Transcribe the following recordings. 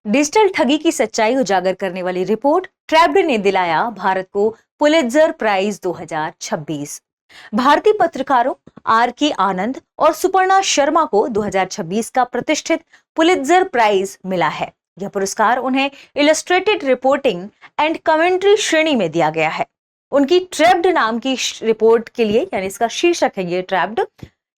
Digital ठगी की सच्चाई उजागर करने वाली रिपोर्ट ट्रैप्ड ने दिलाया भारत को पुलित्जर प्राइज 2026। भारतीय पत्रकारों आर के आनंद और सुपर्णा शर्मा को 2026 का प्रतिष्ठित पुलित्जर प्राइज मिला है। यह पुरस्कार उन्हें इलस्ट्रेटेड रिपोर्टिंग एंड कमेंट्री श्रेणी में दिया गया है। उनकी ट्रैप्ड नाम की रिपोर्ट के लिए, यानी इसका शीर्षक है ये ट्रैप्ड,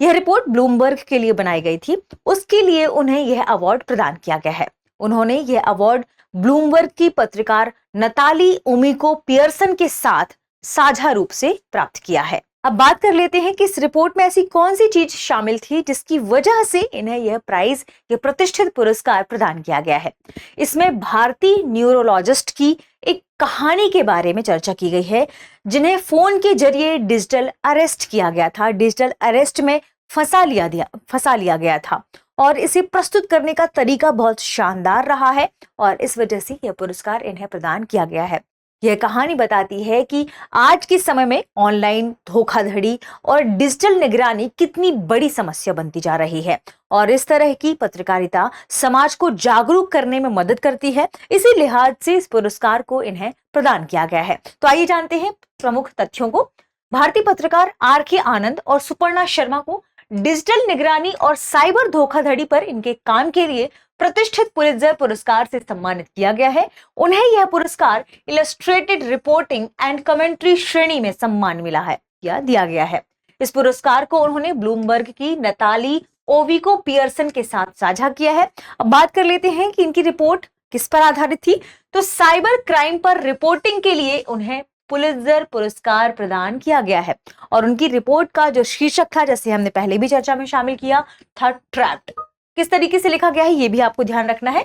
यह रिपोर्ट ब्लूमबर्ग के लिए बनाई गई थी, उसके लिए उन्हें यह अवार्ड प्रदान किया गया है। उन्होंने यह अवार्ड ब्लूमबर्ग की पत्रकार नताली ओमिको पियर्सन के साथ साझा रूप से प्राप्त किया है। अब बात कर लेते हैं कि इस रिपोर्ट में ऐसी कौन सी चीज शामिल थी जिसकी वजह से इन्हें यह प्राइज, यह प्रतिष्ठित पुरस्कार प्रदान किया गया है। इसमें भारतीय न्यूरोलॉजिस्ट की एक कहानी के बारे में चर्चा की गई है, जिन्हें फोन के जरिए डिजिटल अरेस्ट किया गया था, डिजिटल अरेस्ट में फंसा लिया गया था, और इसे प्रस्तुत करने का तरीका बहुत शानदार रहा है और इस वजह से यह पुरस्कार इन्हें प्रदान किया गया है। यह कहानी बताती है कि आज के समय में ऑनलाइन धोखाधड़ी और डिजिटल निगरानी कितनी बड़ी समस्या बनती जा रही है और इस तरह की पत्रकारिता समाज को जागरूक करने में मदद करती है। इसी लिहाज से इस पुरस्कार को इन्हें प्रदान किया गया है। तो आइए जानते हैं प्रमुख तथ्यों को। भारतीय पत्रकार आर के आनंद और सुपर्णा शर्मा को डिजिटल निगरानी और साइबर धोखाधड़ी पर इनके काम के लिए प्रतिष्ठित पुलित्जर पुरस्कार से सम्मानित किया गया है। उन्हें यह पुरस्कार इलस्ट्रेटेड रिपोर्टिंग एंड कमेंट्री श्रेणी में सम्मान मिला है या दिया गया है। इस पुरस्कार को उन्होंने ब्लूमबर्ग की नताली ओविको पियर्सन के साथ साझा किया है। अब बात कर लेते हैं कि इनकी रिपोर्ट किस पर आधारित थी। तो साइबर क्राइम पर रिपोर्टिंग के लिए उन्हें पुलित्जर पुरस्कार प्रदान किया गया है और उनकी रिपोर्ट का जो शीर्षक था, जैसे हमने पहले भी चर्चा में शामिल किया था, ट्रैप्ड। किस तरीके से लिखा गया है ये भी आपको ध्यान रखना है।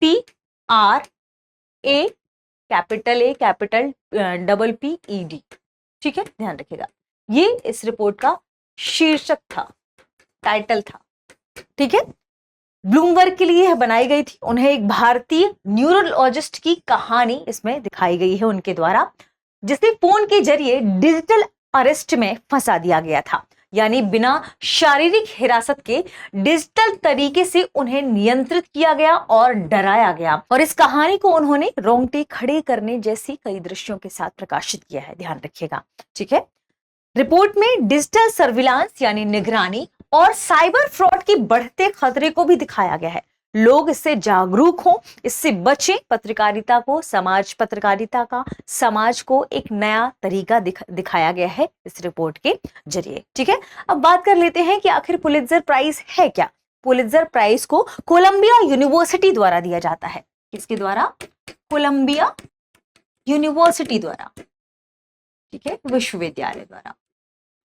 TRA कैपिटल PPED, ठीक है, ध्यान रखिएगा। ये इस रिपोर्ट का शीर्षक था, टाइटल था, ठीक है। ब्लूमबर्ग के लिए यह बनाई गई थी। उन्हें एक भारतीय न्यूरोलॉजिस्ट की कहानी इसमें दिखाई गई है उनके द्वारा, जिसे फोन के जरिए डिजिटल अरेस्ट में फंसा दिया गया था, यानी बिना शारीरिक हिरासत के डिजिटल तरीके से उन्हें नियंत्रित किया गया और डराया गया। और इस कहानी को उन्होंने रोंगटे खड़े करने जैसी कई दृश्यों के साथ प्रकाशित किया है, ध्यान रखिएगा, ठीक है। रिपोर्ट में डिजिटल सर्विलांस यानी निगरानी और साइबर फ्रॉड के बढ़ते खतरे को भी दिखाया गया है। लोग इससे जागरूक हों, इससे बचें। पत्रकारिता का समाज को एक नया तरीका दिखाया गया है इस रिपोर्ट के जरिए, ठीक है। अब बात कर लेते हैं कि आखिर पुलित्जर प्राइज है क्या। पुलित्जर प्राइज को कोलंबिया यूनिवर्सिटी द्वारा दिया जाता है। किसके द्वारा? कोलंबिया यूनिवर्सिटी द्वारा, ठीक है, विश्वविद्यालय द्वारा।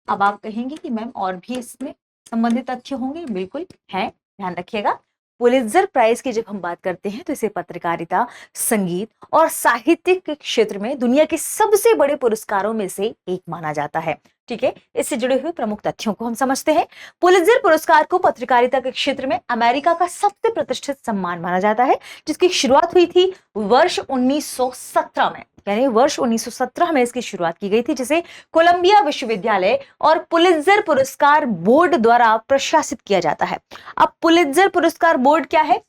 अब आप कहेंगे कि मैम और भी इसमें संबंधित तथ्य होंगे, बिल्कुल है, ध्यान रखिएगा। पुलित्जर प्राइज की जब हम बात करते हैं तो इसे पत्रकारिता, संगीत और साहित्य के क्षेत्र में दुनिया के सबसे बड़े पुरस्कारों में से एक माना जाता है, ठीक है। इससे जुड़े हुए प्रमुख तथ्यों को हम समझते हैं। पुलित्जर पुरस्कार को पत्रकारिता के क्षेत्र में अमेरिका का सबसे प्रतिष्ठित सम्मान माना जाता है, जिसकी शुरुआत हुई थी वर्ष 1917 में, यानी वर्ष 1917 में इसकी शुरुआत की गई थी, जिसे कोलंबिया विश्वविद्यालय और पुलित्जर पुरस्कार बोर्ड द्वारा प्रशासित किया जाता है। अब पुलित्जर पुरस्कार बोर्ड क्या है?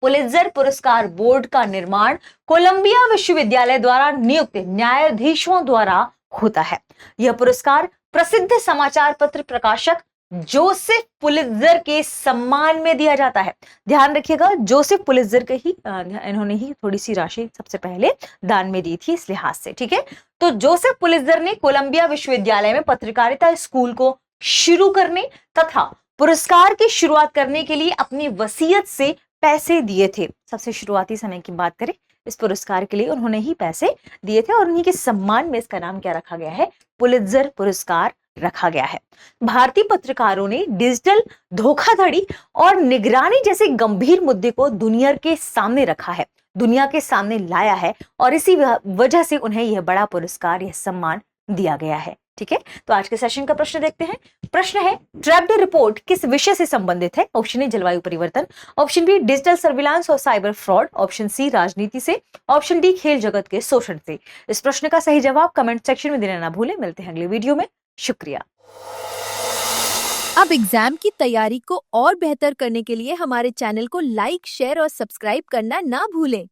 पुलित्जर पुरस्कार बोर्ड का निर्माण कोलंबिया विश्वविद्यालय द्वारा नियुक्त न्यायाधीशों द्वारा होता है। यह पुरस्कार प्रसिद्ध समाचार पत्र प्रकाशक जोसेफ पुलित्जर के सम्मान में दिया जाता है। ध्यान रखिएगा, जोसेफ पुलित्जर के ही इन्होंने ही थोड़ी सी राशि सबसे पहले दान में दी थी, इस लिहाज से, ठीक है। तो जोसेफ पुलित्जर ने कोलंबिया विश्वविद्यालय में पत्रकारिता स्कूल को शुरू करने तथा पुरस्कार की शुरुआत करने के लिए अपनी वसीयत से पैसे दिए थे। सबसे शुरुआती समय की बात करें, इस पुरस्कार के लिए उन्होंने ही पैसे दिए थे और उन्हीं के सम्मान में इसका नाम क्या रखा गया है? पुलित्जर पुरस्कार रखा गया है। भारतीय पत्रकारों ने डिजिटल धोखाधड़ी और निगरानी जैसे गंभीर मुद्दे को दुनिया के सामने रखा है, दुनिया के सामने लाया है और इसी वजह से उन्हें यह बड़ा पुरस्कार, यह सम्मान दिया गया है, ठीक है। तो आज के सेशन का प्रश्न देखते हैं। प्रश्न है, ट्रैप्ड रिपोर्ट किस विषय से संबंधित है? ऑप्शन ए जलवायु परिवर्तन, ऑप्शन बी डिजिटल सर्विलांस और साइबर फ्रॉड, ऑप्शन सी राजनीति से, ऑप्शन डी खेल जगत के शोषण से। इस प्रश्न का सही जवाब कमेंट सेक्शन में देना ना भूलें। मिलते हैं अगले वीडियो में। शुक्रिया। अब एग्जाम की तैयारी को और बेहतर करने के लिए हमारे चैनल को लाइक, शेयर और सब्सक्राइब करना ना भूलें।